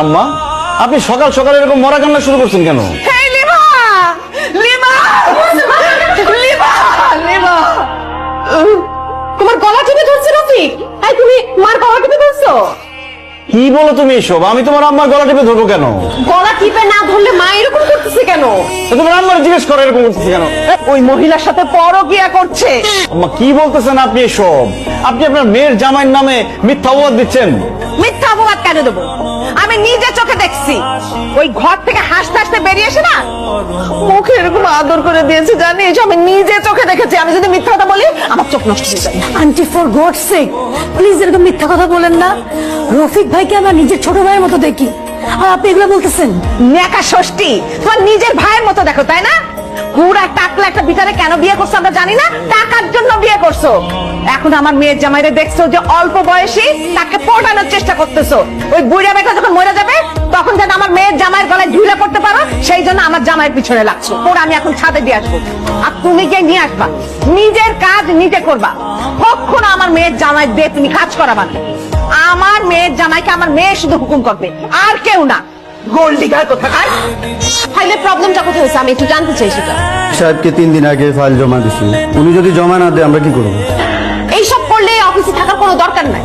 আম্মা, আপনি সকাল সকাল এরকম মরা কান্না শুরু করছেন কেন? এই লিমা লিমা লিমা লিমা তোমার গলা টিপে ধরছে রফিক। এই তুমি মার গলা টিপে ধরছো? কি বলো তুমি এসব? আমি তোমার আম্মার গলা টিপে ধরবো কেন? গলা টিপে না ধরলে মা এরকম করতেছে কেন? তো তোমার আম্মার জিজ্ঞেস করো এরকম করতেছে কেন? ওই মহিলার সাথে পরকিয়া করছে। আম্মা কি বলতেছেন আপনি এসব? আপনি আপনার মেয়ের জামাইয়ের নামে মিথ্যা অপবাদ দিচ্ছেন। মিথ্যা অপবাদ কেন দেবো? আমি নিজে চোখে দেখছি। ওই ঘর থেকে হাসতে হাসতে বেরিয়ে এসে না মুখে এরকম আদর করে দিয়েছে, জানিস? আমি নিজে চোখে দেখেছি। আমি যদি মিথ্যা কথা বলি আমার চোখ নষ্ট হয়ে যায়। Aunty for God sake please এরকম মিথ্যা কথা বলেন না। রফিক ভাইকে আমার নিজের ছোট ভাইয়ের মতো দেখি, আর আপনি এগুলো বলতেছেন? নেকা ষষ্ঠী, তোমার নিজের ভাইয়ের মতো দেখো, তাই না? পুরা টাকলা একটা বিচারে কেন বিয়ে করছো আমরা জানি না, টাকার জন্য বিয়ে করছো। এখন আমার মেয়ের জামাইরে দেখছো যে অল্প বয়সী, তাকে পটানোর চেষ্টা করতেছো। ওই বুড়া বেটা যখন মরে যাবে তখন যেন আমার মেয়ের জামাইয়ের গলায় ঝুলে পড়তে পারো, সেই জন্য আমার জামাইয়ের পিছনে লাগছো। ওরা আমি এখন ছাদে দিয়ে আসবো, আর তুমি গিয়ে নিয়ে আসবা। নিজের কাজ নিজে করবা, কখনো আমার মেয়ের জামাই দিয়ে তুমি কাজ করাবা না। আমার মেয়ের জামাইকে আমার মেয়ে শুধু হুকুম করবে, আর কেউ না। গোল্ড ডিগার কোথাকার। ফাইলের প্রবলেমটা কোথায় হয়েছে আমি একটু জানতে চাই সেটা। সাহেবকে 3 দিন আগে ফাইল জমা দিছি, উনি যদি জমা না দেয় আমরা কি করবো? এইসব করলে অফিসে থাকার কোনো দরকার নাই।